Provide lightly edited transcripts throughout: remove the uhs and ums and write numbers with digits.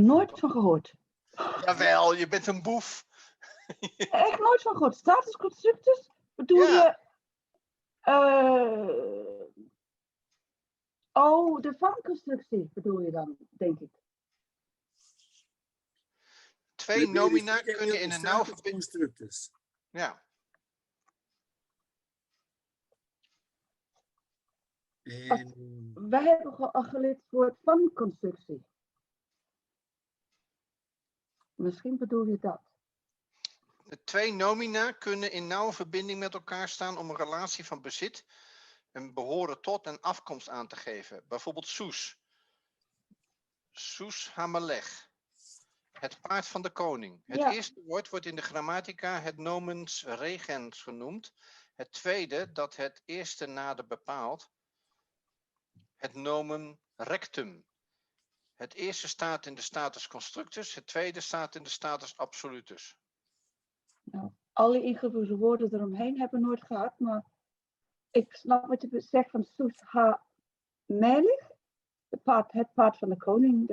Nooit van gehoord. Jawel, je bent een boef. Echt nooit van gehoord. Statusconstructus? Bedoel Ja. je... Oh, de vanconstructie bedoel je dan, denk ik. Twee nomina kunnen in een nauw verbinding... Constructus. Ja. En Wij hebben al geleerd het woord vanconstructie. Misschien bedoel je dat. Twee nomina kunnen in nauwe verbinding met elkaar staan om een relatie van bezit, een behoren tot en afkomst aan te geven. Bijvoorbeeld Soes. Soes Hamelech. Het paard van de koning. Het eerste woord wordt in de grammatica het nomens regens genoemd. Het tweede, dat het eerste nader bepaalt, het nomen rectum. Het eerste staat in de status constructus, het tweede staat in de status absolutus. Nou, alle ingevoerde woorden eromheen hebben we nooit gehad, maar ik snap wat je zegt van Soes Hamelech, het paard van de koning.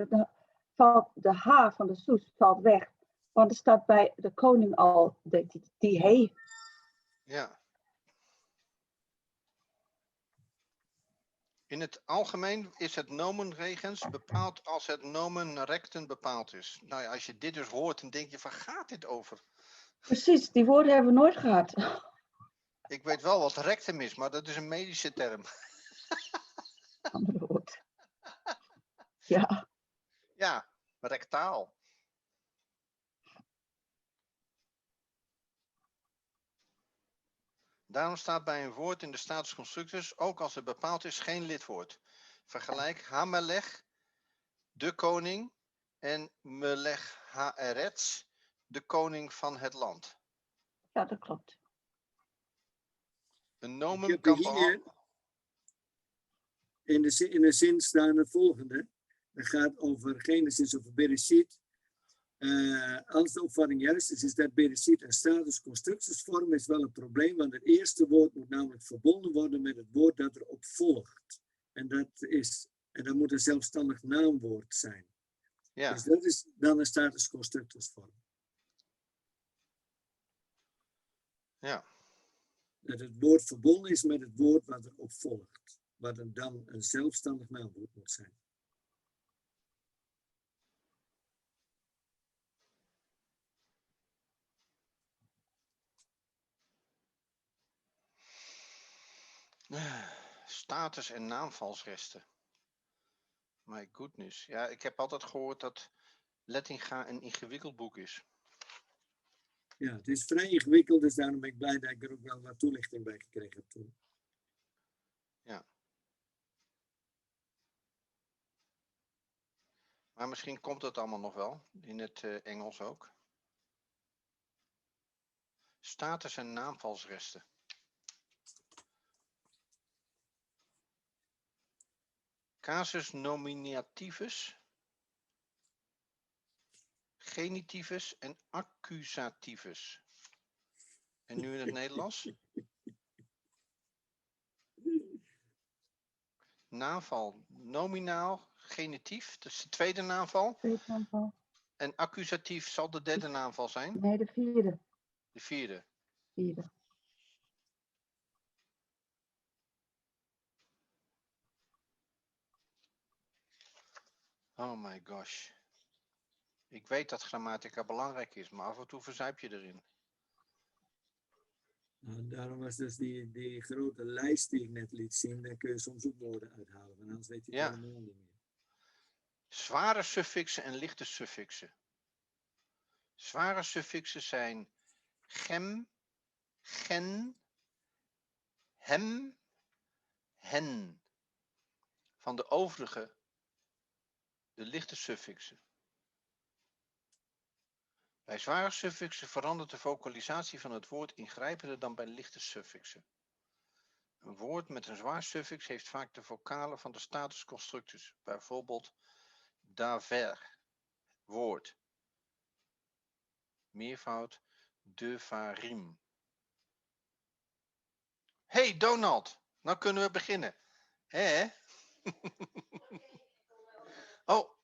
De H van de Soes valt weg, want er staat bij de koning al die he. Ja. In het algemeen is het nomen regens bepaald als het nomen recten bepaald is. Nou ja, als je dit dus hoort, dan denk je van, gaat dit over? Precies, die woorden hebben we nooit gehad. Ik weet wel wat rectum is, maar dat is een medische term. Andere woord. Ja. Ja, rectaal. Daarom staat bij een woord in de status constructus, ook als het bepaald is, geen lidwoord. Vergelijk Hamelech, de koning, en Melech Haaretz, de koning van het land. Ja, dat klopt. Een ik nomen heb kan hier in de zin staan het volgende. Het gaat over Genesis of Bereshit. Als de opvatting juist is dat Bereshit een status constructus vorm, is wel een probleem, want het eerste woord moet namelijk verbonden worden met het woord dat erop volgt. En dat moet een zelfstandig naamwoord zijn. Ja. Dus dat is dan een status constructus vorm. Ja. Dat het woord verbonden is met het woord wat erop volgt. Wat dan een zelfstandig naamwoord moet zijn. Status- en naamvalsresten. My goodness. Ja, ik heb altijd gehoord dat Lettinga een ingewikkeld boek is. Ja, het is vrij ingewikkeld, dus daarom ben ik blij dat ik er ook wel wat toelichting bij gekregen heb toen. Ja. Maar misschien komt het allemaal nog wel, in het Engels ook. Status- en naamvalsresten. Casus nominativus, genitivus en accusativus. En nu in het Nederlands? Naamval, nominaal, genitief, dat is de tweede naamval. Tweede naamval. En accusatief zal de derde naamval zijn? Nee, de vierde. De vierde. Vierde. Oh my gosh. Ik weet dat grammatica belangrijk is, maar af en toe verzuip je erin. Nou, daarom was dus die grote lijst die ik net liet zien, daar kun je soms ook woorden uithalen, want anders weet je het helemaal niet meer. Zware suffixen en lichte suffixen. Zware suffixen zijn gem, gen, hem, hen. Van de overige, de lichte suffixen. Bij zware suffixen verandert de vocalisatie van het woord ingrijpender dan bij lichte suffixen. Een woord met een zwaar suffix heeft vaak de vocalen van de status constructus. Bijvoorbeeld daver, woord. Meervoud, devarim. Hey Donald, nou kunnen we beginnen. Hè? Oh,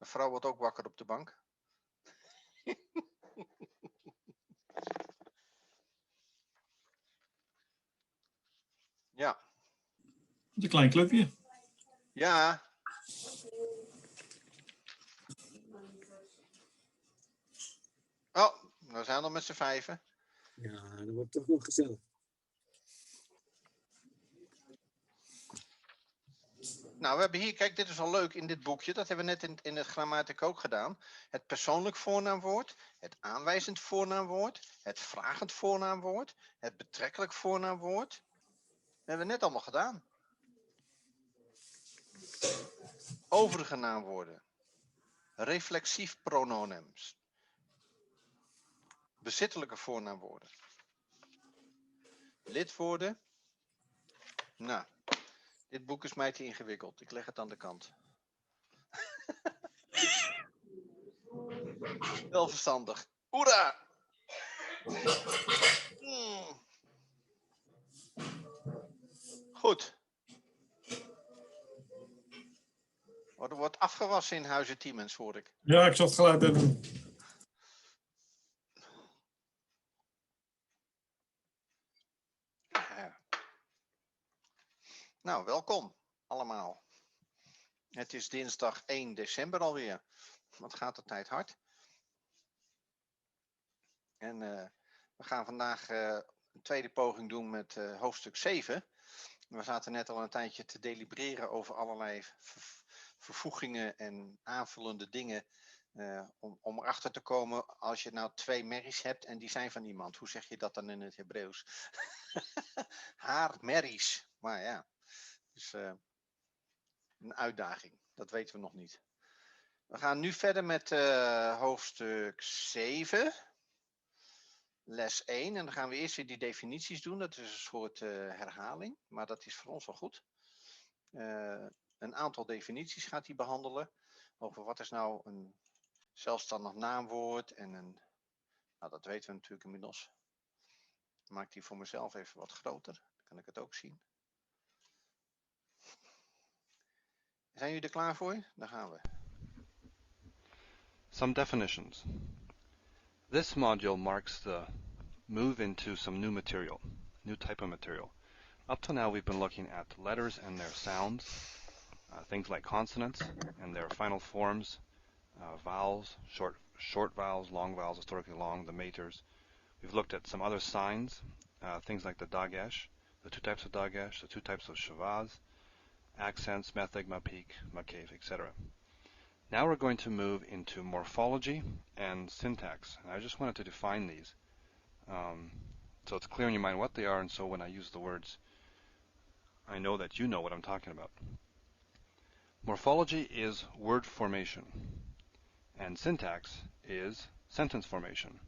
Mevrouw wordt ook wakker op de bank. Ja. Een klein clubje. Ja. Oh, we zijn nog met z'n 5. Ja, dat wordt toch nog gezellig. Nou, we hebben hier, kijk, dit is al leuk in dit boekje. Dat hebben we net in het grammatica ook gedaan. Het persoonlijk voornaamwoord, het aanwijzend voornaamwoord, het vragend voornaamwoord, het betrekkelijk voornaamwoord. Dat hebben we net allemaal gedaan. Overige naamwoorden. Reflexief prononems. Bezittelijke voornaamwoorden. Lidwoorden. Nou, dit boek is mij te ingewikkeld. Ik leg het aan de kant. Wel verstandig. Hoera! Goed. Er wordt afgewassen in Huizen Tiemens, hoor ik. Ja, ik zal het geluid hebben. Nou, welkom allemaal. Het is dinsdag 1 december alweer. Wat gaat de tijd hard. En we gaan vandaag een tweede poging doen met hoofdstuk 7. We zaten net al een tijdje te delibereren over allerlei vervoegingen en aanvullende dingen. Om erachter te komen, als je nou 2 merries hebt en die zijn van iemand. Hoe zeg je dat dan in het Hebreeuws? Haar merries. Maar ja, dus een uitdaging. Dat weten we nog niet. We gaan nu verder met hoofdstuk 7. Les 1. En dan gaan we eerst weer die definities doen. Dat is een soort herhaling. Maar dat is voor ons wel goed. Een aantal definities gaat hij behandelen. Over wat is nou een zelfstandig naamwoord. En een... Nou, dat weten we natuurlijk inmiddels. Ik maak die voor mezelf even wat groter. Dan kan ik het ook zien. Zijn jullie er klaar voor? Daar gaan we. Some definitions. This module marks the move into some new material, new type of material. Up till now we've been looking at letters and their sounds, things like consonants and their final forms, vowels, short vowels, long vowels, historically long, the maters. We've looked at some other signs, things like the dagesh, the 2 types of dagesh, the 2 types of shavaz, accents, metheg, mapik, makev, etc. Now we're going to move into morphology and syntax. And I just wanted to define these so it's clear in your mind what they are, and so when I use the words, I know that you know what I'm talking about. Morphology is word formation, and syntax is sentence formation.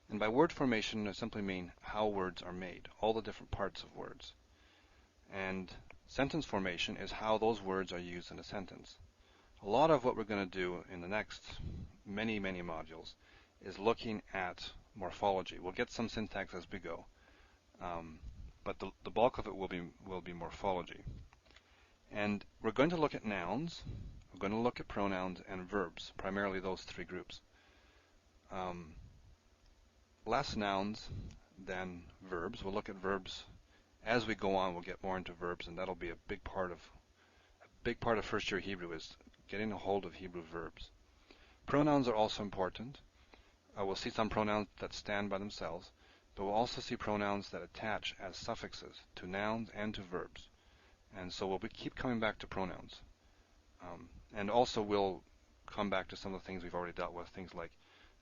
And by word formation, I simply mean how words are made, all the different parts of words. And sentence formation is how those words are used in a sentence. A lot of what we're going to do in the next many modules is looking at morphology. We'll get some syntax as we go, but the bulk of it will be morphology. And we're going to look at nouns, we're going to look at pronouns and verbs, primarily those 3 groups. Less nouns than verbs. We'll look at verbs as we go on. We'll get more into verbs, and that'll be a big part of first year Hebrew is getting a hold of Hebrew verbs. Pronouns are also important. We'll see some pronouns that stand by themselves, but we'll also see pronouns that attach as suffixes to nouns and to verbs. And so we'll keep coming back to pronouns. And also we'll come back to some of the things we've already dealt with, things like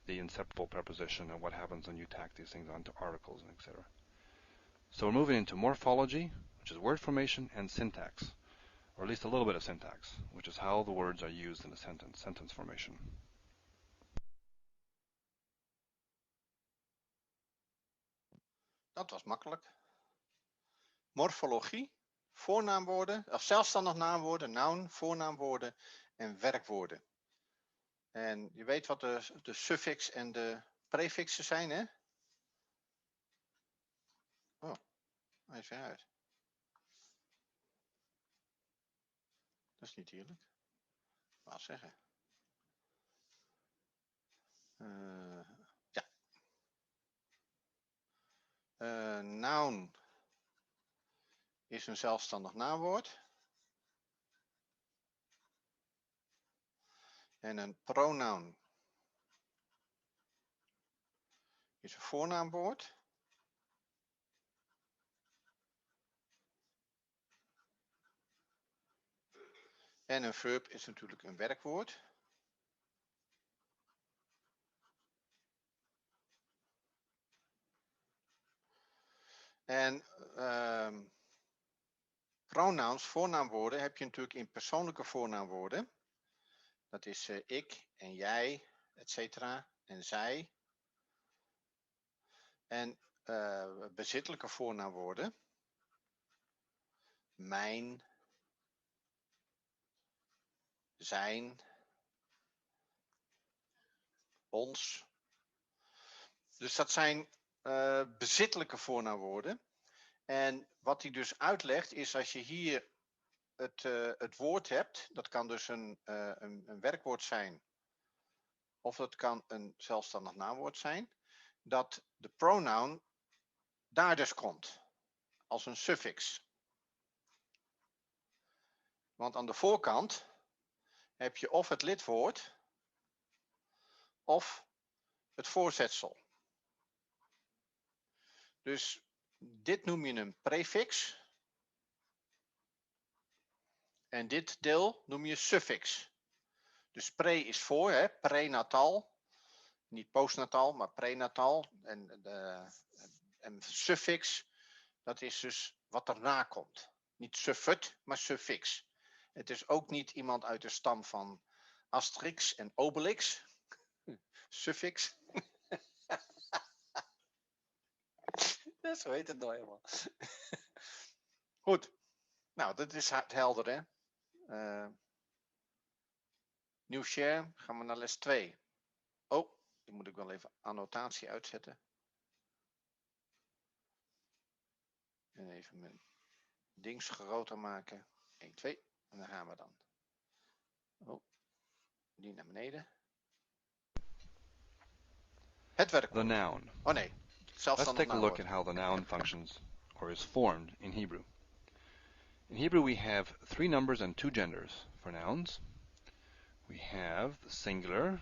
the inseparable preposition and what happens when you tack these things onto articles, and etc. So we're moving into morphology, which is word formation, and syntax, or at least a little bit of syntax, which is how the words are used in a sentence, sentence formation. Dat was makkelijk. Morfologie, voornaamwoorden, of zelfstandig naamwoorden, noun, voornaamwoorden en werkwoorden. En je weet wat de suffix en de prefixen zijn, hè? Oh, hij is weer uit. Dat is niet eerlijk. Wat zeggen. Ja. Noun is een zelfstandig naamwoord. En een pronoun is een voornaamwoord. En een verb is natuurlijk een werkwoord. En pronouns, voornaamwoorden, heb je natuurlijk in persoonlijke voornaamwoorden. Dat is ik en jij, etc. en zij. En bezittelijke voornaamwoorden. Mijn, zijn, ons. Dus dat zijn bezittelijke voornaamwoorden. En wat hij dus uitlegt is als je hier het woord hebt, dat kan dus een werkwoord zijn, of dat kan een zelfstandig naamwoord zijn, dat de pronoun daar dus komt, als een suffix. Want aan de voorkant heb je of het lidwoord, of het voorzetsel. Dus dit noem je een prefix. En dit deel noem je suffix. Dus pre is voor, hè, prenatal. Niet postnatal, maar prenatal. En suffix, dat is dus wat erna komt. Niet suffut, maar suffix. Het is ook niet iemand uit de stam van Asterix en Obelix. Suffix. Zo heet het nou helemaal. Goed. Nou, dat is helder, hè. Nieuw share, gaan we naar les 2. Oh, die moet ik wel even annotatie uitzetten. En even mijn dings groter maken. 1, 2. En dan gaan we dan. Oh, die naar beneden. Het werkwoord. The noun. Oh nee, Let's zelfstandig take a look naamwoord. at how the noun functions or is formed in Hebrew. In Hebrew we have 3 numbers and 2 genders for nouns. We have the singular.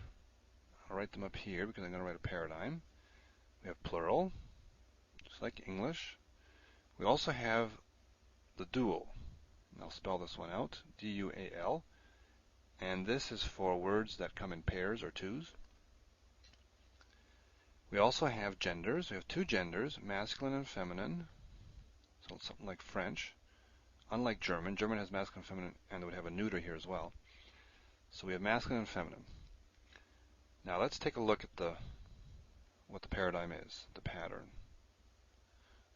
I'll write them up here because I'm going to write a paradigm. We have plural, just like English. We also have the dual. And I'll spell this one out, D-U-A-L. And this is for words that come in pairs or twos. We also have genders. We have 2 genders, masculine and feminine. So it's something like French. Unlike German, German has masculine and feminine, and it would have a neuter here as well. So we have masculine and feminine. Now let's take a look at what the paradigm is, the pattern.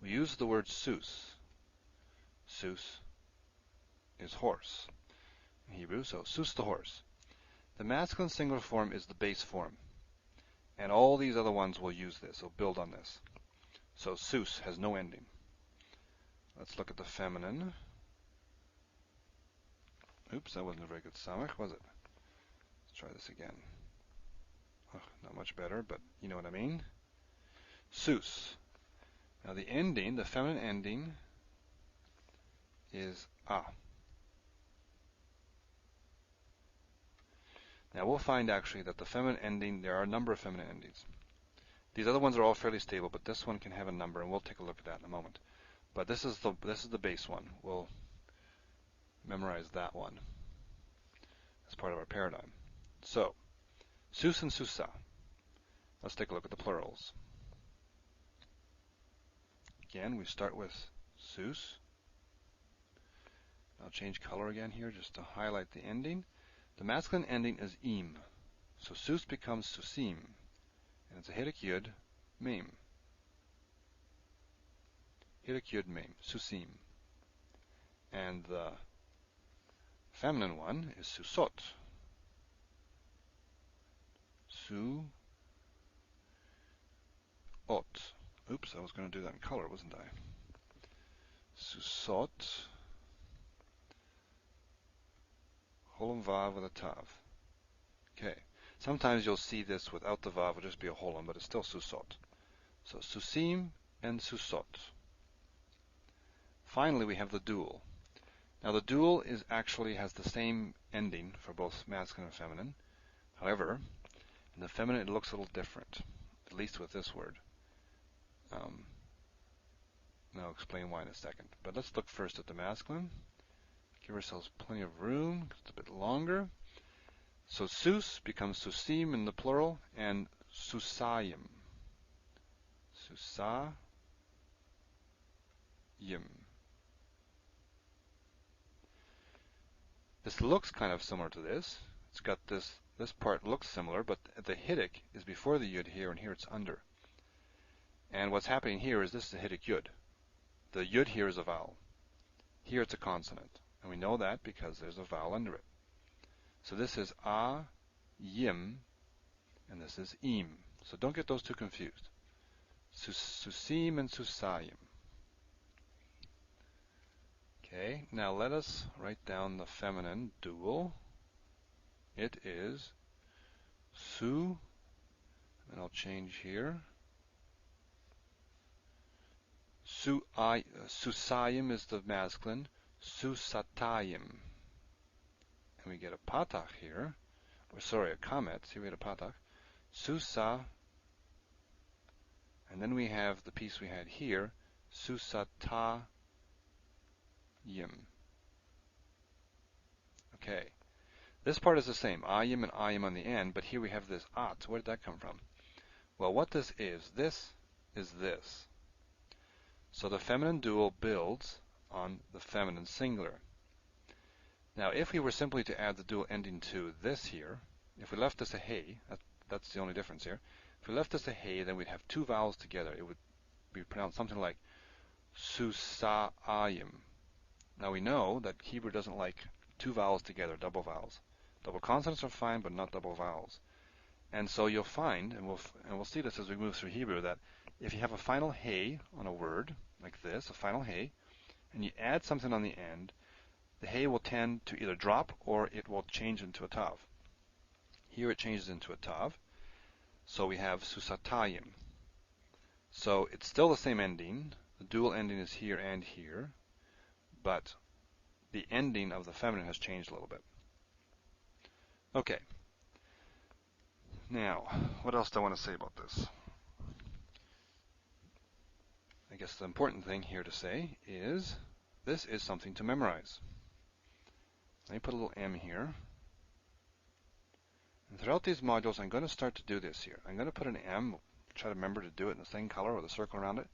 We use the word sus. Sus is horse in Hebrew, so sus the horse. The masculine singular form is the base form, and all these other ones will use this, will build on this. So sus has no ending. Let's look at the feminine. Oops, that wasn't a very good samach, was it? Let's try this again. Oh, not much better, but you know what I mean. Sus. Now the ending, the feminine ending, is a. Now we'll find actually that the feminine ending, there are a number of feminine endings. These other ones are all fairly stable, but this one can have a number, and we'll take a look at that in a moment. But this is the base one. We'll memorize that one as part of our paradigm. So, sus and susa. Let's take a look at the plurals. Again, we start with sus. I'll change color again here just to highlight the ending. The masculine ending is im. So sus becomes susim. And it's a hidik yud, mem. Hidik yud, mem. Susim. And the feminine one is susot. Su-ot. Oops, I was going to do that in color, wasn't I? Susot. Holem vav with a tav. Okay, Sometimes you'll see this without the vav, it'll just be a holon, but it's still susot. So susim and susot. Finally, we have the dual. Now the dual actually has the same ending for both masculine and feminine. However, in the feminine it looks a little different, at least with this word. And I'll explain why in a second. But let's look first at the masculine. Give ourselves plenty of room, it's a bit longer. So sus becomes susim in the plural, and susayim. Susayim. This looks kind of similar to this. It's got this part looks similar, but the hidik is before the yud here, and here it's under. And what's happening here is this is a hidik yud. The yud here is a vowel. Here it's a consonant. And we know that because there's a vowel under it. So this is a, yim, and this is im. So don't get those two confused. Susim and susayim. Okay, now let us write down the feminine dual. It is su, and I'll change here. Susayim is the masculine, susatayim. And we get a patach here, or sorry, a kamet. See, we had a patach. Susa, and then we have the piece we had here, susatayim. Okay, this part is the same, ayim and ayim on the end, but here we have this at. Where did that come from? Well, what this is this. So the feminine dual builds on the feminine singular. Now, if we were simply to add the dual ending to this here, if we left this a hey, that's the only difference here. If we left this a hey, then we'd have two vowels together. It would be pronounced something like susayim. Now we know that Hebrew doesn't like two vowels together, double vowels. Double consonants are fine, but not double vowels. And so you'll find, and we'll see this as we move through Hebrew, that if you have a final hey on a word, like this, a final hey, and you add something on the end, the hey will tend to either drop or it will change into a tav. Here it changes into a tav, so we have susatayim. So it's still the same ending. The dual ending is here and here, but the ending of the feminine has changed a little bit. Okay. Now, what else do I want to say about this? I guess the important thing here to say is this is something to memorize. Let me put a little M here. And throughout these modules, I'm going to start to do this here. I'm going to put an M, try to remember to do it in the same color with a circle around it,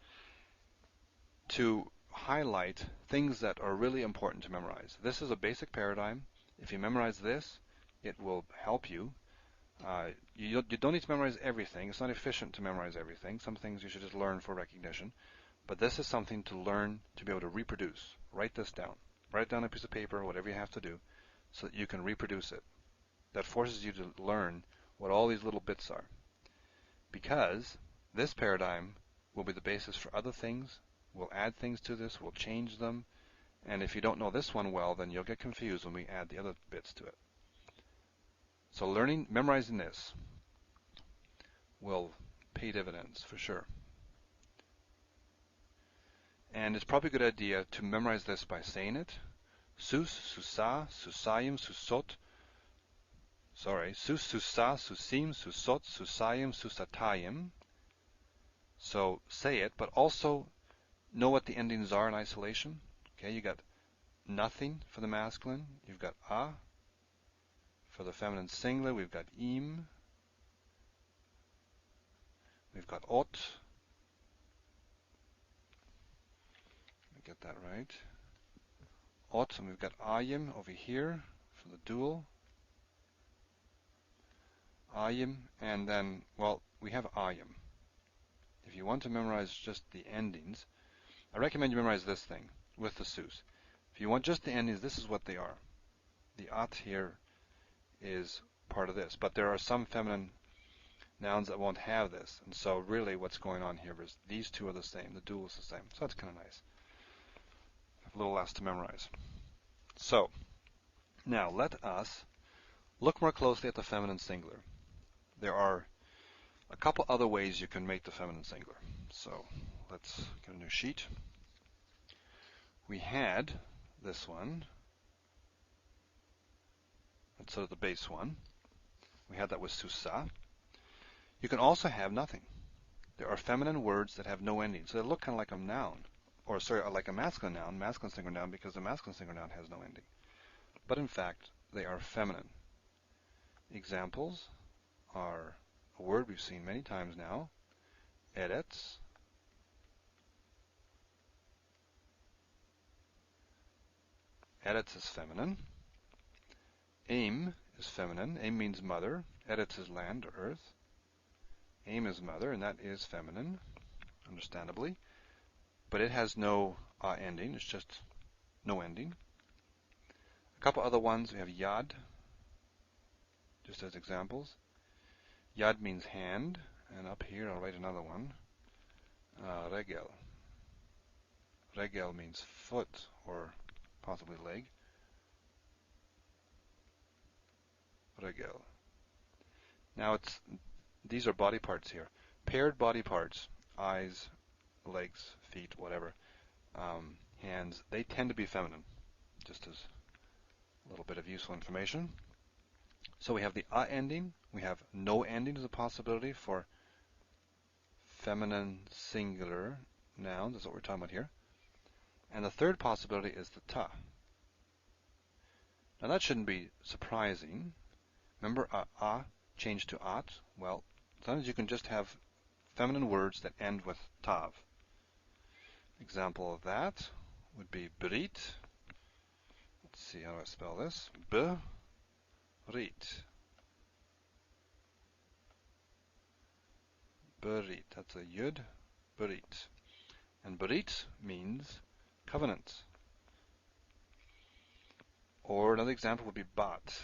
to highlight things that are really important to memorize. This is a basic paradigm. If you memorize this, it will help you. You don't need to memorize everything. It's not efficient to memorize everything. Some things you should just learn for recognition. But this is something to learn to be able to reproduce. Write this down. Write it down on a piece of paper, whatever you have to do, so that you can reproduce it. That forces you to learn what all these little bits are. Because this paradigm will be the basis for other things. We'll add things to this. We'll change them. And if you don't know this one well, then you'll get confused when we add the other bits to it. So memorizing this will pay dividends for sure. And it's probably a good idea to memorize this by saying it. Sus, susa, susayim, susot. Sorry, sus, susa, susim, susot, susayim, susatayim. So say it, but also know what the endings are in isolation. Okay, you got nothing for the masculine. You've got a. For the feminine singular, we've got im. We've got ot. Get that right. Ot, and we've got ayim over here for the dual. Ayim, and then, well, we have ayim. If you want to memorize just the endings, I recommend you memorize this thing with the sus. If you want just the endings, this is what they are. The at here is part of this, but there are some feminine nouns that won't have this, and so really what's going on here is these two are the same. The dual is the same, so that's kind of nice. A little less to memorize. So, now let us look more closely at the feminine singular. there are a couple other ways you can make the feminine singular. So let's get a new sheet. We had this one. That's sort of the base one. We had that with susa. You can also have nothing. There are feminine words that have no ending. So they look kind of like a noun. Or sorry, like a masculine singular noun, because the masculine singular noun has no ending. But in fact, they are feminine. Examples are a word we've seen many times now, eretz. Eretz is feminine. Aim is feminine. Aim means mother. Eretz is land or earth. Aim is mother, and that is feminine, understandably. But it has no ending. It's just no ending. A couple other ones. We have yad, just as examples. Yad means hand, and up here I'll write another one. Regel. Regel means foot or possibly leg. Regel. Now these are body parts here. Paired body parts, eyes, legs, feet, whatever, hands, they tend to be feminine, just as a little bit of useful information. So we have the ending. We have no ending as a possibility for feminine singular nouns. That's what we're talking about here. And the third possibility is the ta. Now that shouldn't be surprising. Remember, changed to at. Well, sometimes you can just have feminine words that end with tav. Example of that would be brit. Let's see how I spell this. Berit. Berit. That's a yud. Berit. And berit means covenant. Or another example would be bat.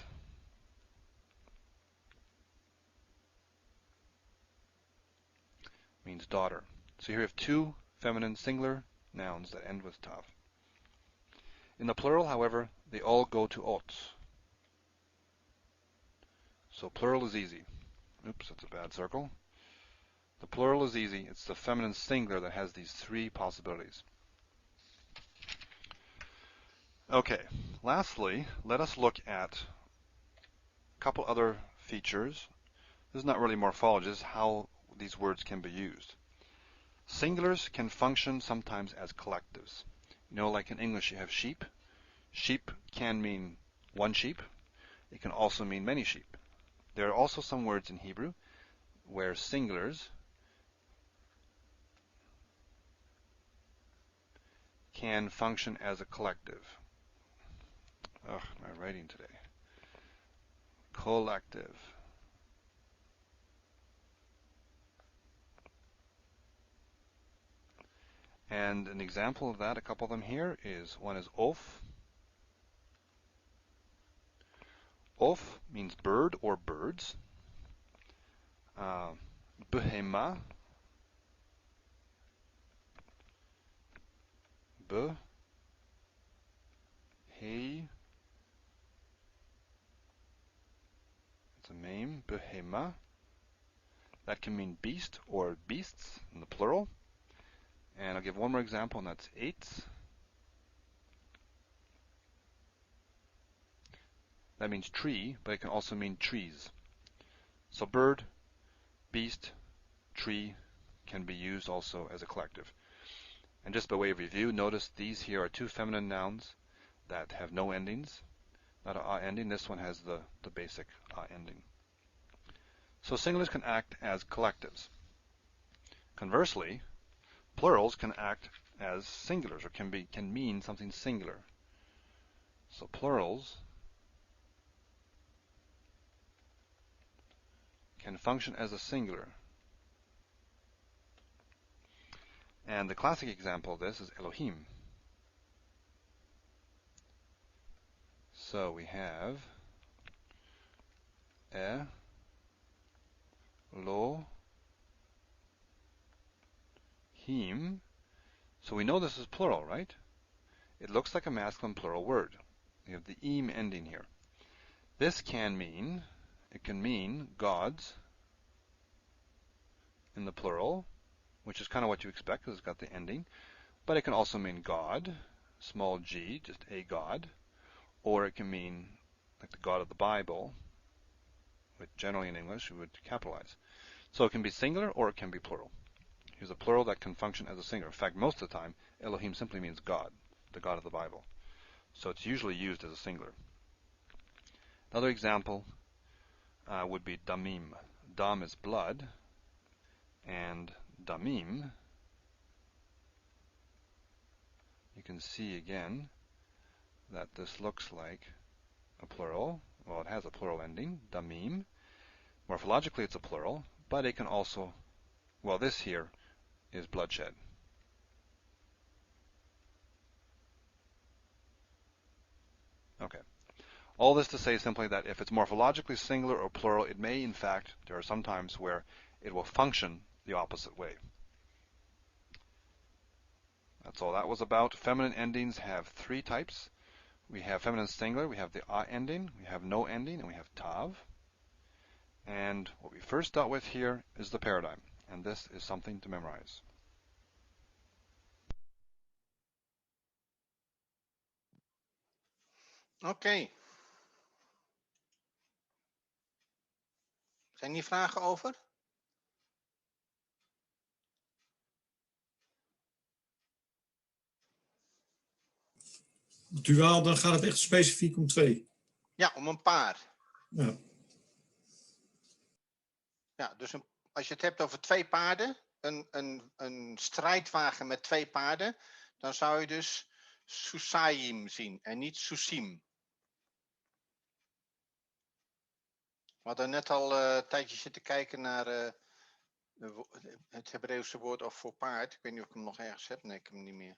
Means daughter. So here we have two feminine singular nouns that end with tav. In the plural, however, they all go to ot. So plural is easy. Oops, that's a bad circle. The plural is easy. It's the feminine singular that has these three possibilities. Okay, lastly, let us look at a couple other features. This is not really morphology, this is how these words can be used. Singulars can function sometimes as collectives. You know, like in English you have sheep. Sheep can mean one sheep. It can also mean many sheep. There are also some words in Hebrew where singulars can function as a collective. Ugh, my writing today. Collective. And an example of that, a couple of them here, is one is of. Of means bird or birds. Behema. Hey. It's a name. Behema. That can mean beast or beasts in the plural. And I'll give one more example, and that's eitz. That means tree, but it can also mean trees. So bird, beast, tree can be used also as a collective. And just by way of review, notice these here are two feminine nouns that have no endings, not an ending. This one has the basic ending. So singulars can act as collectives. Conversely, plurals can act as singulars, or can mean something singular. So plurals can function as a singular. And the classic example of this is Elohim. So we have Elohim. So we know this is plural, right? It looks like a masculine plural word. We have the im ending here. This can mean, it can mean gods, in the plural, which is kind of what you expect because it's got the ending. But it can also mean God, small g, just a God. Or it can mean like the God of the Bible, which generally in English we would capitalize. So it can be singular or it can be plural. Here's a plural that can function as a singular. In fact, most of the time, Elohim simply means God, the God of the Bible. So it's usually used as a singular. Another example would be damim. Dam is blood, and damim, you can see again that this looks like a plural. Well, it has a plural ending, damim. Morphologically, it's a plural, but it can also, well, this here is bloodshed. Okay. All this to say simply that if it's morphologically singular or plural, it may, in fact, there are some times where it will function the opposite way. That's all that was about. Feminine endings have three types. We have feminine singular, we have the a ending, we have no ending, and we have tav. And what we first dealt with here is the paradigm, and this is something to memorize. Oké. Zijn hier vragen over? Duaal, dan gaat het echt specifiek om 2. Ja, om een paar. Ja. Ja, dus als je het hebt over twee paarden, een strijdwagen met twee paarden, dan zou je dus Susaim zien en niet Susim. We hadden net al een tijdje zitten kijken naar het Hebreeuwse woord of voor paard. Ik weet niet of ik hem nog ergens heb. Nee, ik heb hem niet meer.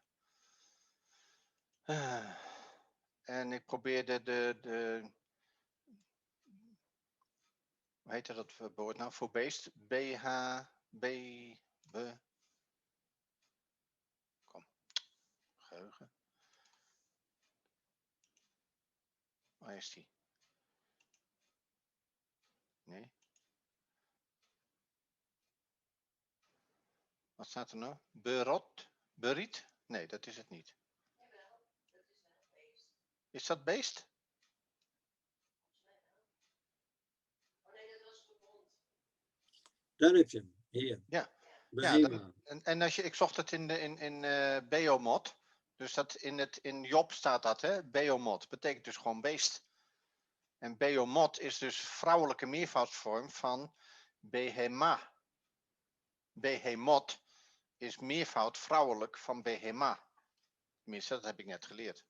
En ik probeerde hoe heette dat woord nou? Voor beest. Kom. Geheugen. Waar is die? Nee. Wat staat er nou? Beriet? Nee, dat is het niet. Is dat beest? Daar heb je hem, hier. Ja. Behema. En als je, ik zocht het in Beomot. Dus dat in Job staat dat, hè? Beomot. Betekent dus gewoon beest. En Beomot is dus vrouwelijke meervoudsvorm van Behema. Behemot is meervoud vrouwelijk van Behema. Tenminste, dat heb ik net geleerd.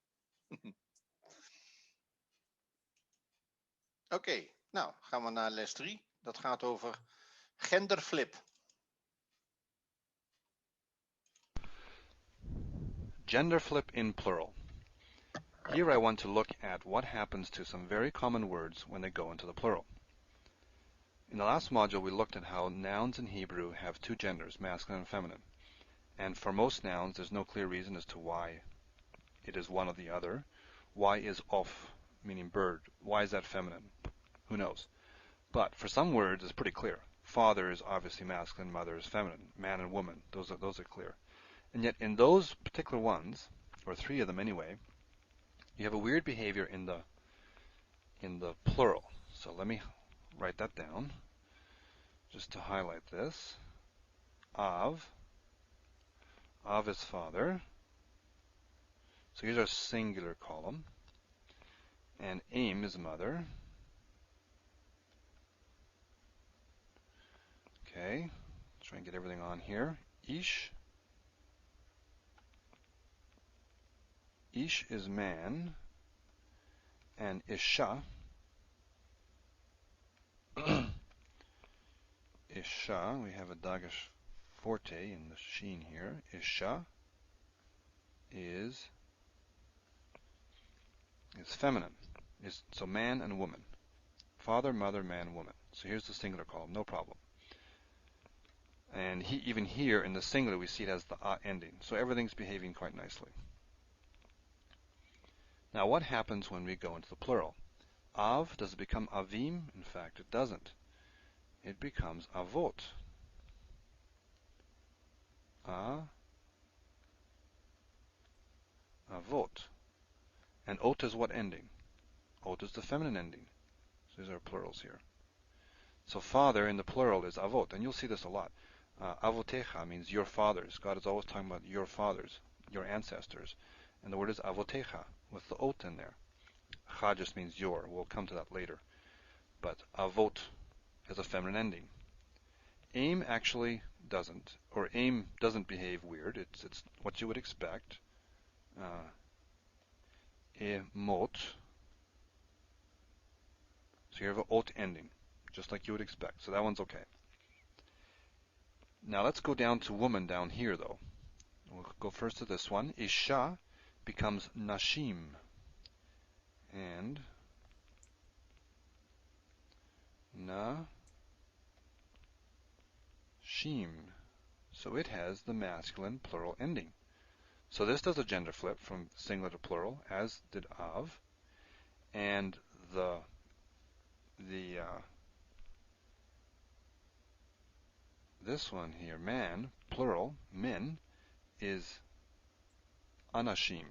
Oké, nou gaan we naar les 3. Dat gaat over genderflip. Gender flip in plural. Here I want to look at what happens to some very common words when they go into the plural. In the last module we looked at how nouns in Hebrew have two genders, masculine and feminine. And for most nouns there's no clear reason as to why it is one or the other. Why is of, meaning bird? Why is that feminine? Who knows? But for some words it's pretty clear. Father is obviously masculine, mother is feminine, man and woman, those are clear. And yet in those particular ones, or three of them anyway, you have a weird behavior in the plural. So let me write that down just to highlight this. Av is father. So here's our singular column. And Aim is mother. Okay, try and get everything on here. Ish is man, and Isha, Isha, we have a Dagesh forte in the sheen here. Isha is feminine, so man and woman. Father, mother, man, woman. So here's the singular column, no problem. And even here in the singular we see it as the a ending. So everything's behaving quite nicely. Now what happens when we go into the plural? Av, does it become avim? In fact, it doesn't. It becomes avot. avot. And ot is what ending? Ot is the feminine ending. So these are plurals here. So father in the plural is avot, and you'll see this a lot. Avotecha means your fathers. God is always talking about your fathers, your ancestors. And the word is avotecha, with the ot in there. Cha just means your. We'll come to that later. But avot has a feminine ending. Aim actually doesn't, or aim doesn't behave weird. It's what you would expect. Emot. So you have an ot ending, just like you would expect. So that one's okay. Now let's go down to woman down here, though. We'll go first to this one. Isha becomes nashim. And na-shim. So it has the masculine plural ending. So this does a gender flip from singular to plural, as did av. And this one here, man, plural, min, is anashim.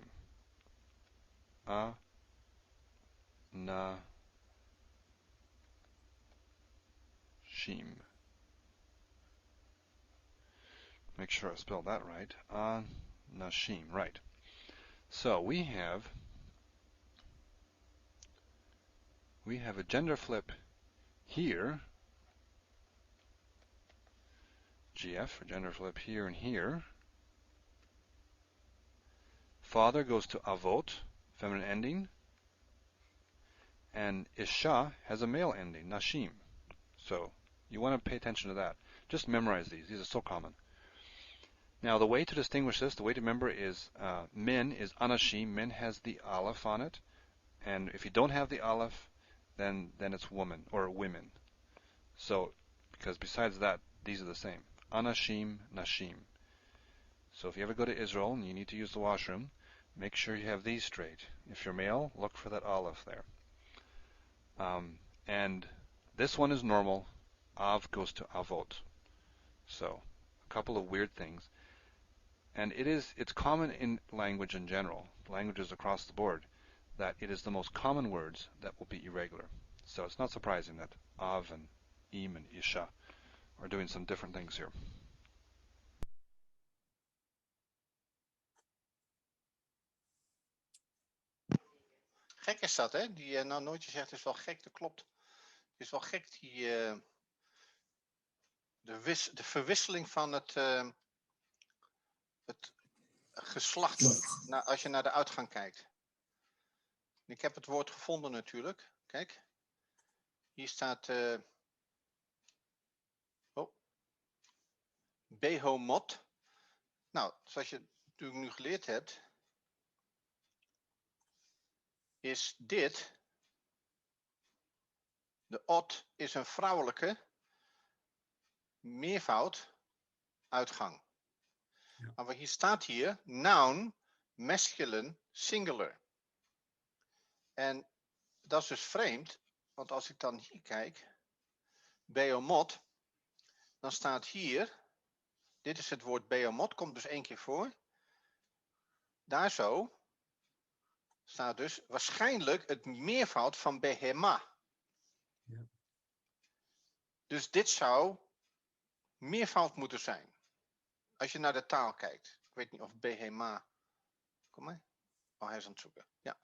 Shim. Make sure I spelled that right. Nashim, right. So we have a gender flip here. GF for gender flip here and here. Father goes to avot, feminine ending. And Isha has a male ending, nashim. So you want to pay attention to that. Just memorize these. These are so common. Now the way to distinguish this, the way to remember is min is anashim. Min has the aleph on it. And if you don't have the aleph, then it's woman or women. So because besides that, these are the same. Anashim, nashim. So if you ever go to Israel and you need to use the washroom, make sure you have these straight. If you're male, look for that aleph there. And this one is normal. Av goes to avot. So a couple of weird things. And it's common in language in general, languages across the board, that it is the most common words that will be irregular. So it's not surprising that av and im and isha are doing some different things here. Gek is dat, hè? Die nou Nooitje zegt, is wel gek, dat klopt. Het is wel gek, de verwisseling van het geslacht, als je naar de uitgang kijkt. Ik heb het woord gevonden natuurlijk. Kijk. Hier staat behomot. Nou, zoals je natuurlijk nu geleerd hebt, is dit, de ot is een vrouwelijke meervoud uitgang. Ja. Maar hier staat hier noun, masculine, singular. En dat is dus vreemd, want als ik dan hier kijk, behomot, dan staat hier, dit is het woord behomot, komt dus 1 keer voor. Daar zo staat dus waarschijnlijk het meervoud van behema. Ja. Dus dit zou meervoud moeten zijn. Als je naar de taal kijkt. Ik weet niet of behema. Kom maar. Oh, hij is aan het zoeken. Ja.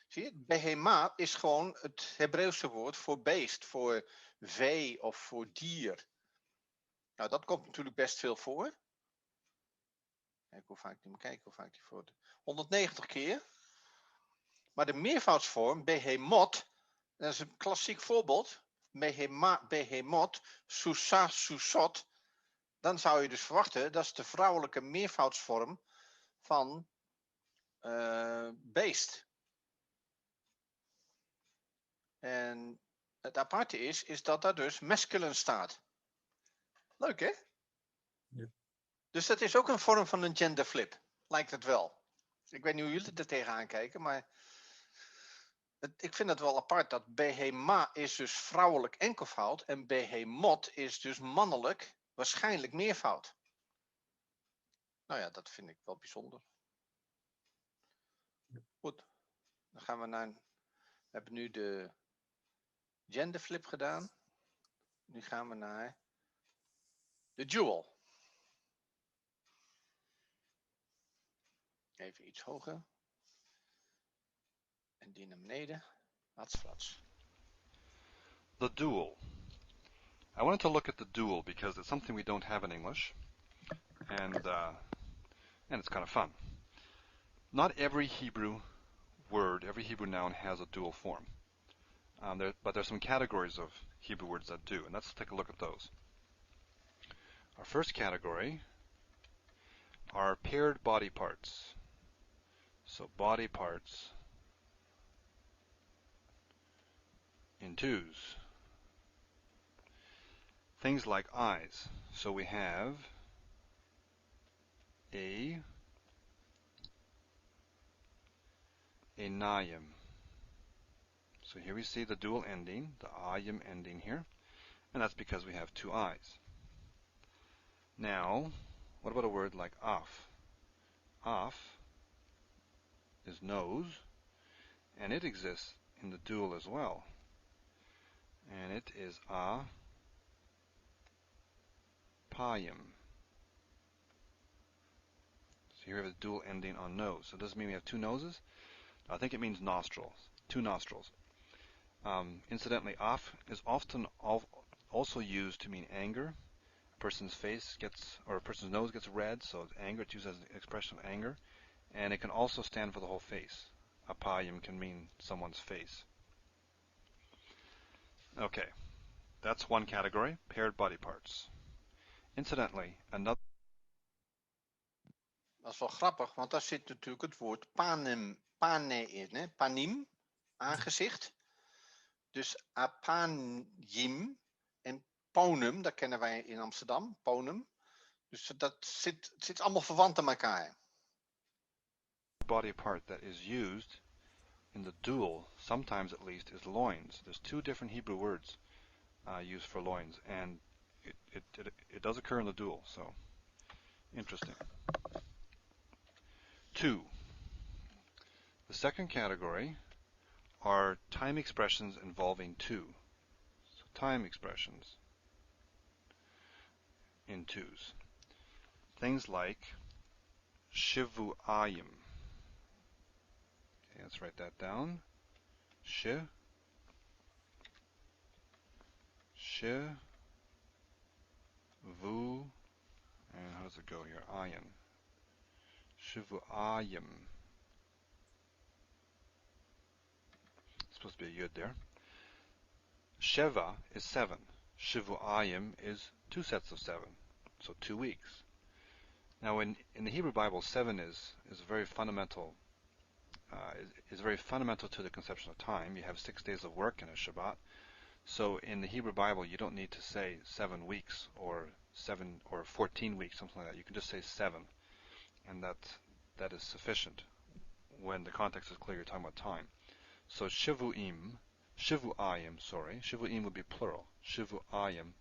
Zie je? Behema is gewoon het Hebreeuwse woord voor beest, voor vee of voor dier. Nou, dat komt natuurlijk best veel voor. Kijk hoe vaak die, kijken hoe vaak die voor. 190 keer. Maar de meervoudsvorm, behemot, dat is een klassiek voorbeeld. Behemot, susa, susot. Dan zou je dus verwachten, dat is de vrouwelijke meervoudsvorm van beest. En het aparte is dat daar dus masculine staat. Leuk, hè? Ja. Dus dat is ook een vorm van een genderflip. Lijkt het wel. Ik weet niet hoe jullie er tegenaan kijken, maar ik vind het wel apart dat behema is dus vrouwelijk enkelvoud en behemot is dus mannelijk, waarschijnlijk meervoud. Nou ja, dat vind ik wel bijzonder. Goed, dan gaan we naar... We hebben nu de genderflip gedaan. Nu gaan we naar de dual. Even iets hoger. En die naar beneden. Flats. The dual. I wanted to look at the dual because it's something we don't have in English, and it's kind of fun. Not every Hebrew word, every Hebrew noun has a dual form, but there's some categories of Hebrew words that do, and let's take a look at those. Our first category are paired body parts. So body parts in twos. Things like eyes. So we have Einayim. So here we see the dual ending, the ayim ending here, and that's because we have two eyes. Now, what about a word like af? Af is nose, and it exists in the dual as well. And it is payim. So here we have a dual ending on nose. So does it mean we have two noses? I think it means nostrils, two nostrils. Incidentally, af is often also used to mean anger. A person's face gets, or a person's nose gets red, so anger, it's used as an expression of anger. And it can also stand for the whole face. Apayim can mean someone's face. Okay, that's one category, paired body parts. Incidentally, another... Dat is wel grappig, want daar zit natuurlijk het woord pane in. Hè? Panim, aangezicht. Dus apanjim en ponum, dat kennen wij in Amsterdam, ponum. Dus dat zit allemaal verwant aan elkaar. body part that is used in the dual, sometimes at least, is loins. There's two different Hebrew words used for loins, and it does occur in the dual, so interesting. 2. The second category are time expressions involving two. So time expressions in twos. Things like shivu'ayim. Okay, let's write that down. Shivu, and how does it go here? Ayin. Shivu'ayim. Supposed to be a yud there. Sheva is 7. Shivu'ayim is 2 sets of 7, so 2 weeks. Now, in the Hebrew Bible, 7 is very fundamental. Is very fundamental to the conception of time. You have 6 days of work and a Shabbat. So in the Hebrew Bible, you don't need to say 7 weeks or 14 weeks, something like that. You can just say 7, and that is sufficient. When the context is clear, you're talking about time. So shivu'ayim, shivu'im would be plural. Shivu'ayim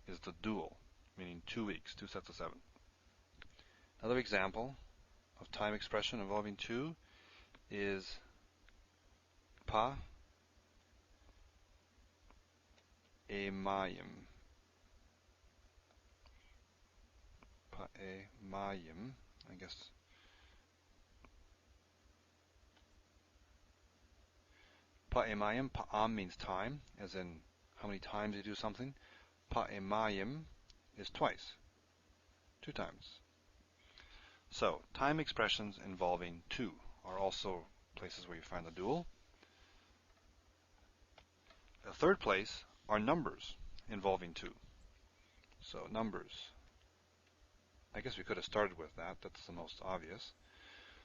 is the dual, meaning 2 weeks, 2 sets of 7. Another example of time expression involving 2 is pa'emayim. Pa'emayim, I guess. Pa'emayim, pa'am means time, as in how many times you do something. Pa'emayim is twice, 2 times. So, time expressions involving 2 are also places where you find the dual. The third place are numbers involving 2. So, numbers. I guess we could have started with that. That's the most obvious.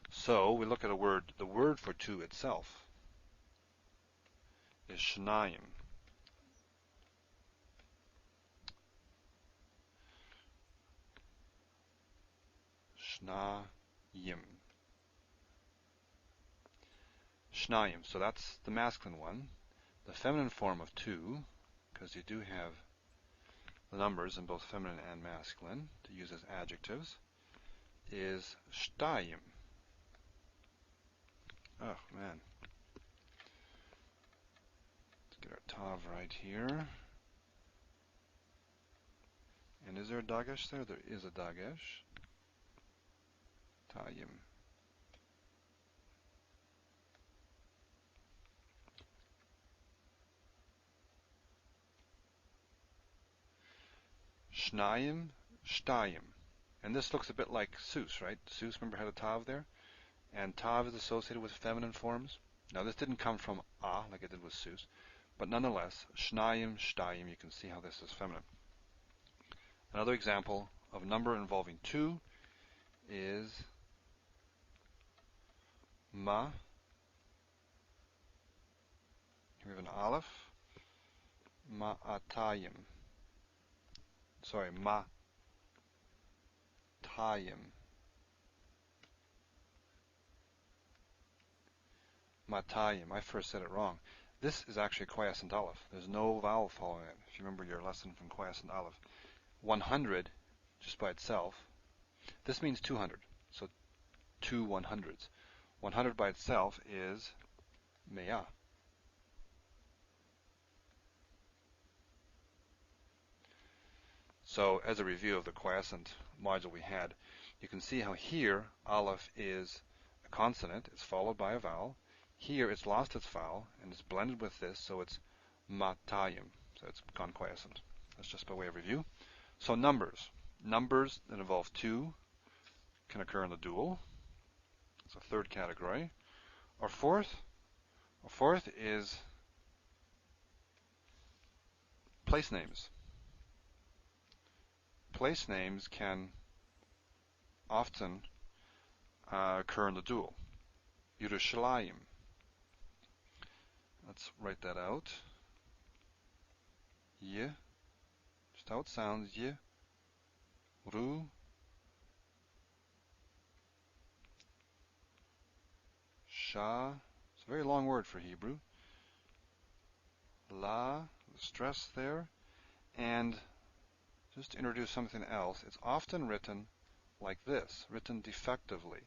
So, we look at a word. The word for 2 itself is shnayim. Shnayim. Shnayim. So that's the masculine one. The feminine form of 2, because you do have the numbers in both feminine and masculine to use as adjectives, is shtayim. Oh man. Let's get our tav right here. And is there a dagesh there? There is a dagesh. Tayim. Shnayim, shtayim. And this looks a bit like sus, right? Sus, remember, had a tav there? And tav is associated with feminine forms. Now this didn't come from a, like it did with sus. But nonetheless, shnayim, shtayim, you can see how this is feminine. Another example of a number involving two is ma. Here we have an aleph. Ma'atayim. Sorry, ma-tayim. Matayim. I first said it wrong. This is actually quiescent aleph. There's no vowel following it. If you remember your lesson from quiescent aleph. 100, just by itself, this means 200. So 2 100s. 100 by itself is me'ah. So as a review of the quiescent module we had, you can see how here aleph is a consonant. It's followed by a vowel. Here it's lost its vowel and it's blended with this, so it's matayim. So it's gone quiescent. That's just by way of review. So numbers. Numbers that involve two can occur in the dual. It's a third category. Our fourth is place names. Place names can often occur in the dual. Yerushalayim. Let's write that out. Ye, just how it sounds. Ye, ru, sha. It's a very long word for Hebrew. La, the stress there, and just to introduce something else, it's often written like this, written defectively.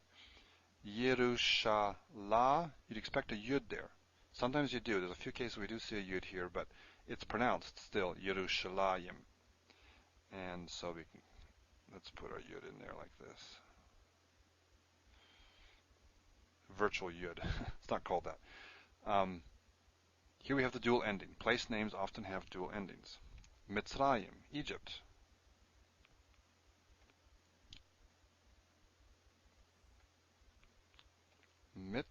Yerushalah, you'd expect a yud there. Sometimes you do. There's a few cases we do see a yud here, but it's pronounced still Yerushalayim. And so we can, let's put our yud in there like this. Virtual yud. It's not called that. Here we have the dual ending. Place names often have dual endings. Mitzrayim, Egypt. Mitzrayim.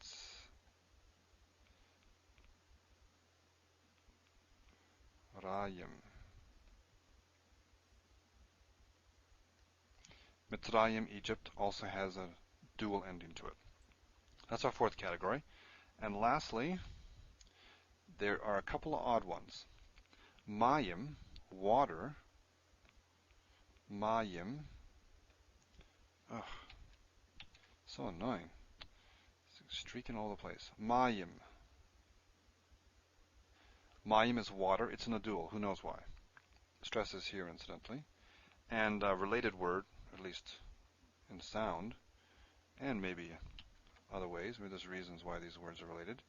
Mitzrayim, Egypt, also has a dual ending to it. That's our fourth category. And lastly, there are a couple of odd ones. Mayim, water. Mayim. Ugh, so annoying. It's streaking all over the place. Mayim. Mayim is water. It's in a dual. Who knows why? Stress is here, incidentally. And a related word, at least in sound, and maybe other ways. Maybe there's reasons why these words are related.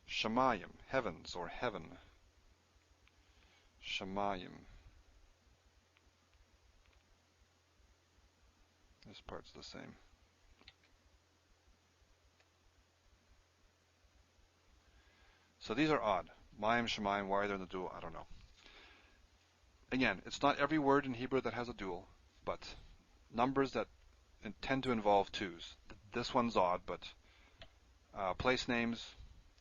Shamayim, heavens or heaven. Shamayim. This part's the same. So these are odd. Mayim, Shamayim, why are they in the dual? I don't know. Again, it's not every word in Hebrew that has a dual, but numbers that tend to involve twos. This one's odd, but place names,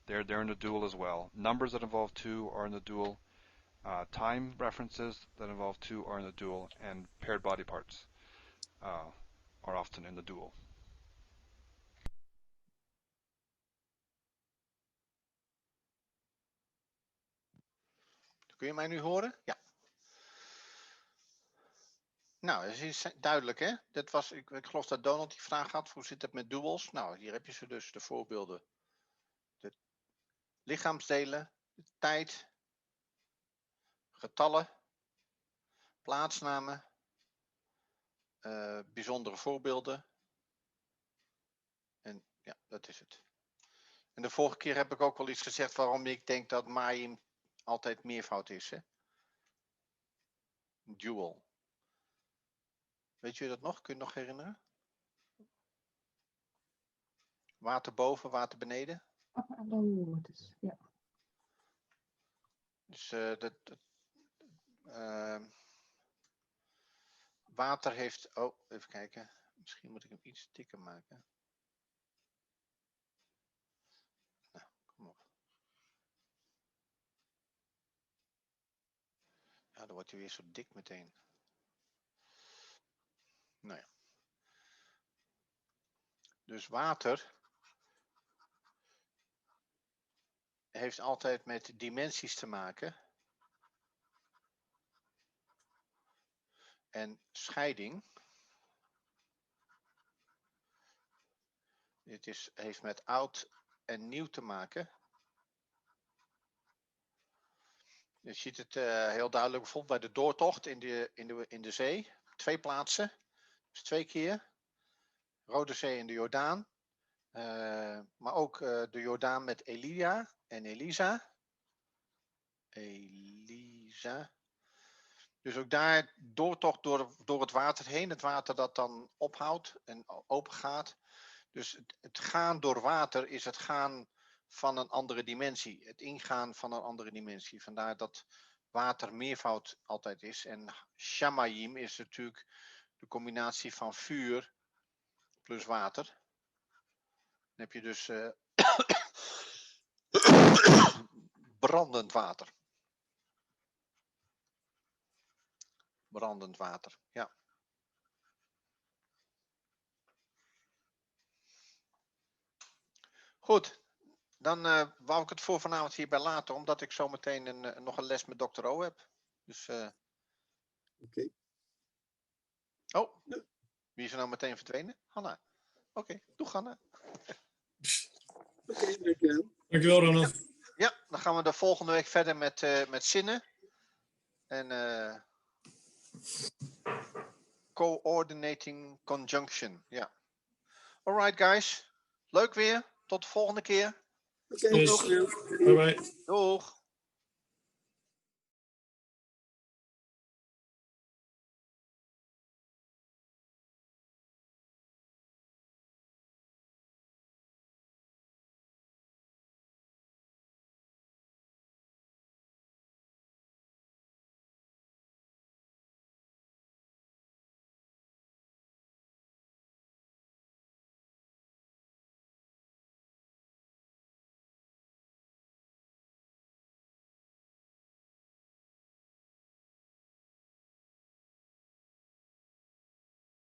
they're in the dual as well. Numbers that involve two are in the dual. Time references that involve two are in the dual, and paired body parts are often in the dual. Kun je mij nu horen? Ja. Nou, dat is duidelijk, hè? Dat was, ik geloof dat Donald die vraag had. Hoe zit het met duals? Nou, hier heb je ze dus, de voorbeelden. De lichaamsdelen, de tijd, getallen, plaatsnamen, bijzondere voorbeelden, Ja, dat is het. En de vorige keer heb ik ook wel iets gezegd waarom ik denk dat Mayim altijd meervoud is. Hè? Dual. Weet je dat nog? Kun je het nog herinneren? Water boven, water beneden. Hallo, het is, ja. Dus water heeft... Oh, even kijken. Misschien moet ik hem iets dikker maken. Nou, kom op. Ja, dan wordt hij weer zo dik meteen. Nou ja. Dus water heeft altijd met dimensies te maken. En scheiding. Dit heeft met oud en nieuw te maken. Je ziet het heel duidelijk bijvoorbeeld bij de doortocht in de zee. 2 plaatsen. Dus 2 keer. Rode Zee en de Jordaan. Maar ook de Jordaan met Elia en Elisa. Dus ook daar doortocht door het water heen. Het water dat dan ophoudt en open gaat. Dus het gaan door water is het gaan van een andere dimensie. Het ingaan van een andere dimensie. Vandaar dat water meervoud altijd is. En Shamayim is natuurlijk de combinatie van vuur plus water. Dan heb je dus brandend water. Brandend water, ja. Goed, dan wou ik het voor vanavond hierbij laten, omdat ik zo meteen nog een les met Dr. O heb. Dus, Oké. Oh, wie is er nou meteen verdwenen? Hanna. Oké, doe Hanna. Oké, dankjewel. Dankjewel, Ronald. Ja, dan gaan we de volgende week verder met zinnen. En coordinating conjunction. Ja. Alright guys. Leuk weer. Tot de volgende keer. Oké, Yes. dankjewel. Bye bye. Doeg.